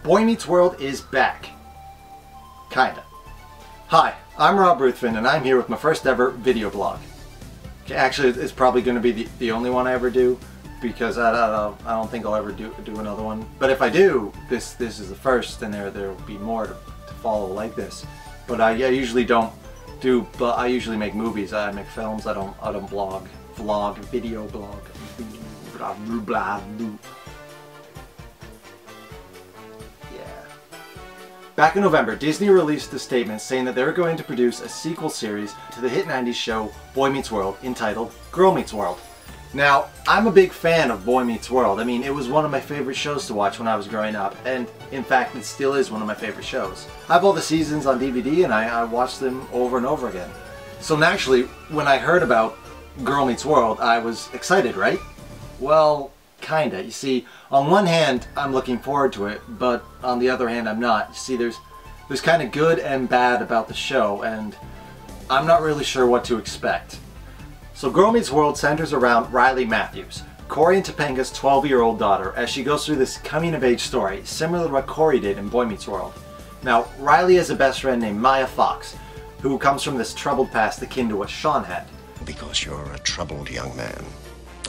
Boy Meets World is back. Kinda. Hi, I'm Rob Ruthven, and I'm here with my first ever video blog. Okay, actually, it's probably going to be the only one I ever do, because I don't think I'll ever do another one. But if I do, this is the first, and there will be more to follow like this. But I usually don't do. But I usually make movies. I make films. I don't vlog, video blog. Blah, blah, blah, blah. Back in November, Disney released a statement saying that they were going to produce a sequel series to the hit 90s show Boy Meets World entitled Girl Meets World. Now, I'm a big fan of Boy Meets World. I mean, it was one of my favorite shows to watch when I was growing up, and in fact, it still is one of my favorite shows. I have all the seasons on DVD and I watch them over and over again. So naturally, when I heard about Girl Meets World, I was excited, right? Well, kinda. You see, on one hand, I'm looking forward to it, but on the other hand, I'm not. You see, there's kind of good and bad about the show, and I'm not really sure what to expect. So Girl Meets World centers around Riley Matthews, Cory and Topanga's 12-year-old daughter, as she goes through this coming-of-age story, similar to what Cory did in Boy Meets World. Now, Riley has a best friend named Maya Fox, who comes from this troubled past akin to what Sean had. Because you're a troubled young man.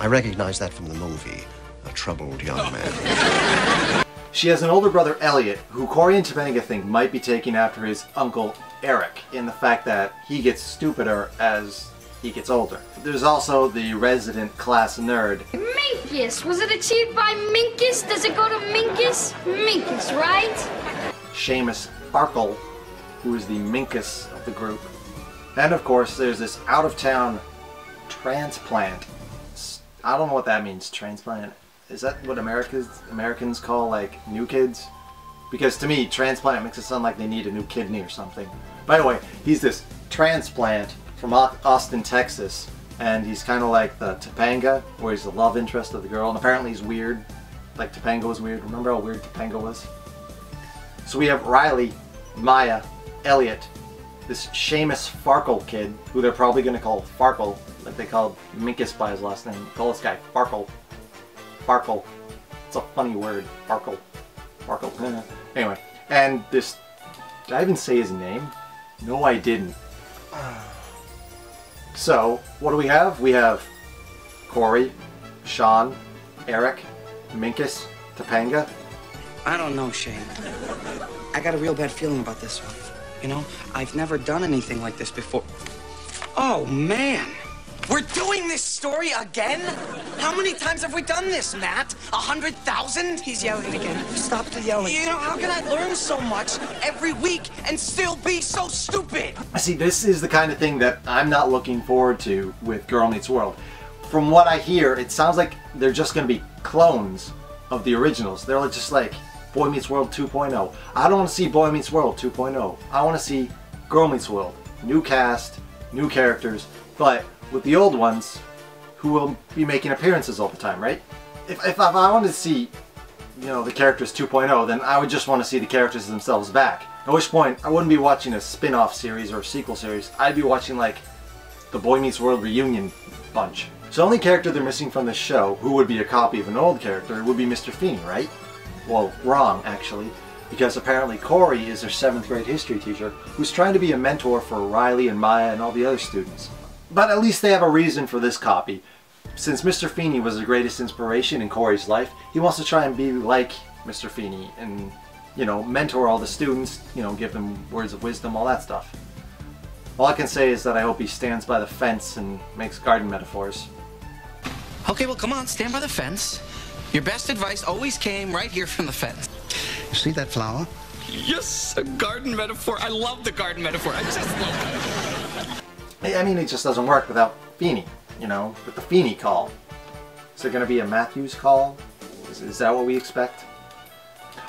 I recognize that from the movie. A troubled young man. She has an older brother, Elliot, who Cory and Topanga think might be taking after his uncle, Eric, in the fact that he gets stupider as he gets older. There's also the resident class nerd, Minkus! Was it achieved by Minkus? Does it go to Minkus? Minkus, right? Seamus Farkle, who is the Minkus of the group. And of course, there's this out-of-town transplant. I don't know what that means, transplant. Is that what Americans call, like, new kids? Because to me, transplant makes it sound like they need a new kidney or something. By the way, he's this transplant from Austin, Texas, and he's kind of like the Topanga, where he's the love interest of the girl, and apparently he's weird, like Topanga was weird. Remember how weird Topanga was? So we have Riley, Maya, Elliot, this Seamus Farkle kid, who they're probably going to call Farkle, like they called Minkus by his last name. Call this guy Farkle. Farkle. It's a funny word. Farkle. Farkle. Anyway, and this... Did I even say his name? No, I didn't. So, what do we have? We have Cory, Sean, Eric, Minkus, Topanga. I don't know, Shane. I got a real bad feeling about this one. You know, I've never done anything like this before. Oh, man. We're doing this story again? How many times have we done this, Matt? 100,000? He's yelling again. Stop the yelling. You know, how can I learn so much every week and still be so stupid? See, this is the kind of thing that I'm not looking forward to with Girl Meets World. From what I hear, it sounds like they're just going to be clones of the originals. They're just like Boy Meets World 2.0. I don't want to see Boy Meets World 2.0. I want to see Girl Meets World. New cast, new characters, but with the old ones who will be making appearances all the time, right? If I wanted to see, you know, the characters 2.0, then I would just want to see the characters themselves back. At which point, I wouldn't be watching a spin-off series or a sequel series. I'd be watching, like, the Boy Meets World reunion bunch. So the only character they're missing from this show, who would be a copy of an old character, would be Mr. Feeney, right? Well, wrong, actually. Because apparently Cory is their 7th grade history teacher who's trying to be a mentor for Riley and Maya and all the other students. But at least they have a reason for this copy. Since Mr. Feeney was the greatest inspiration in Cory's life, he wants to try and be like Mr. Feeney and, you know, mentor all the students, you know, give them words of wisdom, all that stuff. All I can say is that I hope he stands by the fence and makes garden metaphors. Okay, well, come on, stand by the fence. Your best advice always came right here from the fence. You see that flower? Yes, a garden metaphor. I love the garden metaphor. I just love it. I mean, it just doesn't work without Feeney, you know, with the Feeney call. Is there going to be a Matthews call? Is that what we expect?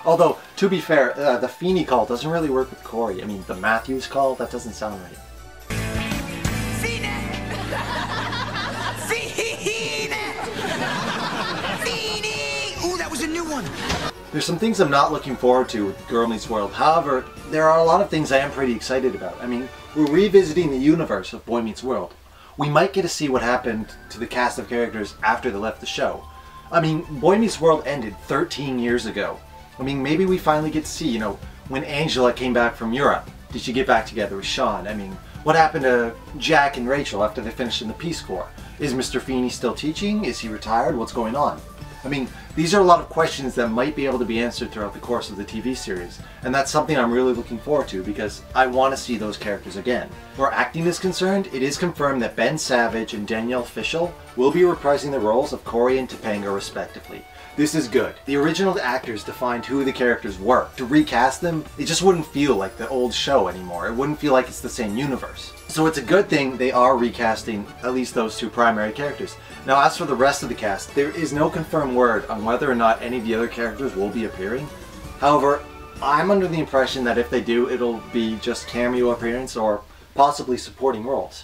Although, to be fair, the Feeney call doesn't really work with Cory. I mean, the Matthews call, that doesn't sound right. Feeney! Ooh, that was a new one. There's some things I'm not looking forward to with Girl Meets World. However, there are a lot of things I am pretty excited about. I mean, we're revisiting the universe of Boy Meets World. We might get to see what happened to the cast of characters after they left the show. I mean, Boy Meets World ended 13 years ago. I mean, maybe we finally get to see, you know, when Angela came back from Europe, did she get back together with Sean? I mean, what happened to Jack and Rachel after they finished in the Peace Corps? Is Mr. Feeney still teaching? Is he retired? What's going on? I mean, these are a lot of questions that might be able to be answered throughout the course of the TV series, and that's something I'm really looking forward to because I want to see those characters again. Where acting is concerned, it is confirmed that Ben Savage and Danielle Fishel will be reprising the roles of Cory and Topanga respectively. This is good. The original actors defined who the characters were. To recast them, it just wouldn't feel like the old show anymore. It wouldn't feel like it's the same universe. So it's a good thing they are recasting at least those two primary characters. Now as for the rest of the cast, there is no confirmed word on whether or not any of the other characters will be appearing. However, I'm under the impression that if they do, it'll be just cameo appearance or possibly supporting roles.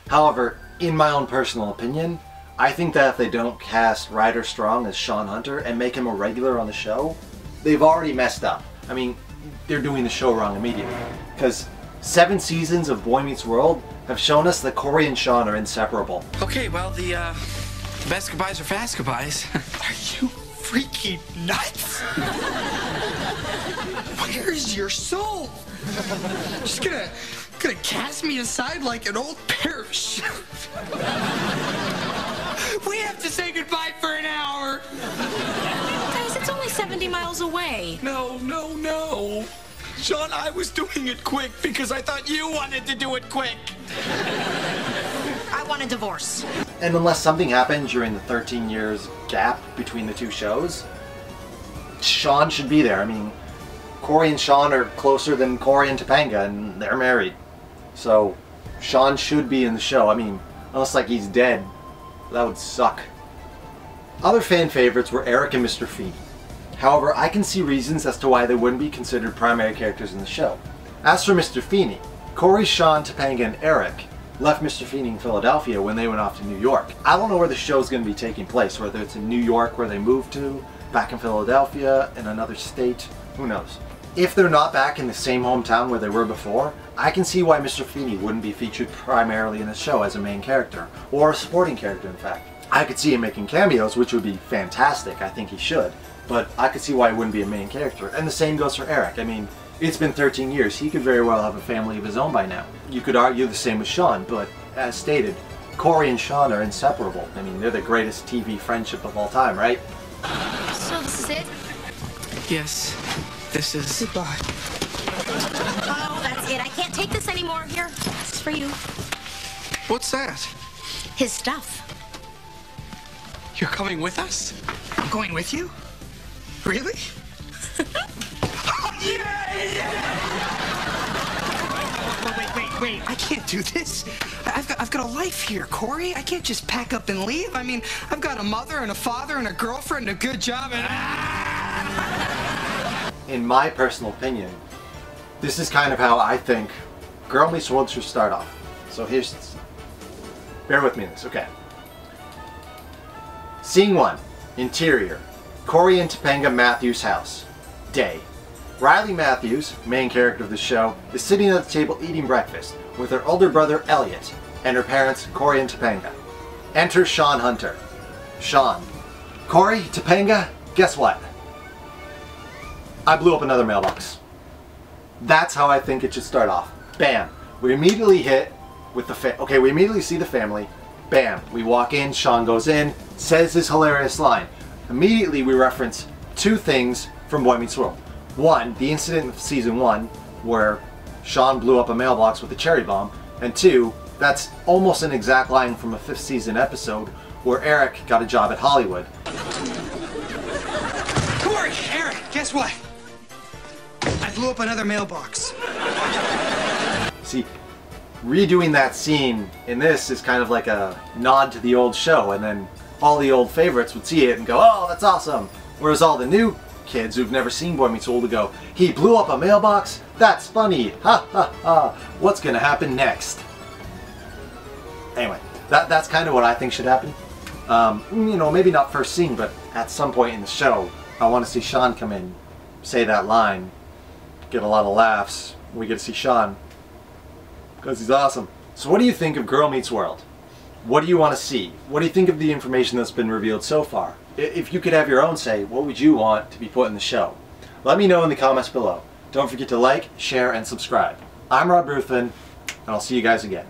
However, in my own personal opinion, I think that if they don't cast Ryder Strong as Shawn Hunter and make him a regular on the show, they've already messed up. I mean, they're doing the show wrong immediately. Because 7 seasons of Boy Meets World have shown us that Cory and Shawn are inseparable. Okay, well, the best goodbyes are fast goodbyes. Are you freaking nuts? Where's your soul? Just gonna cast me aside like an old pair of shoes. We have to say goodbye for an hour. Guys, it's only 70 miles away. No. Sean, I was doing it quick because I thought you wanted to do it quick. I want a divorce. And unless something happened during the 13 years gap between the two shows, Shawn should be there. I mean, Cory and Shawn are closer than Cory and Topanga, and they're married. So, Shawn should be in the show. I mean, unless like he's dead. That would suck. Other fan favorites were Eric and Mr. Feeney. However, I can see reasons as to why they wouldn't be considered primary characters in the show. As for Mr. Feeney, Cory, Shawn, Topanga, and Eric left Mr. Feeney in Philadelphia when they went off to New York. I don't know where the show's going to be taking place, whether it's in New York where they moved to, back in Philadelphia, in another state, who knows. If they're not back in the same hometown where they were before, I can see why Mr. Feeney wouldn't be featured primarily in the show as a main character, or a supporting character in fact. I could see him making cameos, which would be fantastic, I think he should, but I could see why he wouldn't be a main character. And the same goes for Eric. I mean, it's been 13 years, he could very well have a family of his own by now. You could argue the same with Shawn, but as stated, Cory and Shawn are inseparable. I mean, they're the greatest TV friendship of all time, right? So this is it? Yes, this is... Goodbye. Oh, that's it. I can't take this anymore. Here, this is for you. What's that? His stuff. You're coming with us? I'm going with you? Really? Wait. I can't do this. I've got a life here, Cory. I can't just pack up and leave. I mean, I've got a mother and a father and a girlfriend and a good job and... In my personal opinion, this is kind of how I think Girl Meets World should start off. So here's... Bear with me on this, okay. Scene 1. Interior. Cory and Topanga Matthews' house. Day. Riley Matthews, main character of the show, is sitting at the table eating breakfast with her older brother Elliot and her parents Cory and Topanga. Enter Shawn Hunter. Shawn. Cory, Topanga, guess what? I blew up another mailbox. That's how I think it should start off. Bam. We immediately hit with the we immediately see the family. Bam. We walk in, Shawn goes in, says his hilarious line. Immediately we reference 2 things from Boy Meets World. 1, the incident of season 1 where Shawn blew up a mailbox with a cherry bomb, and 2, that's almost an exact line from a 5th season episode where Eric got a job at Hollywood. Cory, Eric, guess what? I blew up another mailbox. See, redoing that scene in this is kind of like a nod to the old show, and then all the old favorites would see it and go, oh, that's awesome. Whereas all the new kids who've never seen Boy Meets World would go, he blew up a mailbox? That's funny. Ha ha ha. What's gonna happen next? Anyway, that's kind of what I think should happen. You know, maybe not first scene, but at some point in the show, I want to see Shawn come in, say that line, get a lot of laughs. We get to see Shawn because he's awesome. So what do you think of Girl Meets World? What do you want to see? What do you think of the information that's been revealed so far? If you could have your own say, what would you want to be put in the show? Let me know in the comments below. Don't forget to like, share, and subscribe. I'm Rob Ruthven, and I'll see you guys again.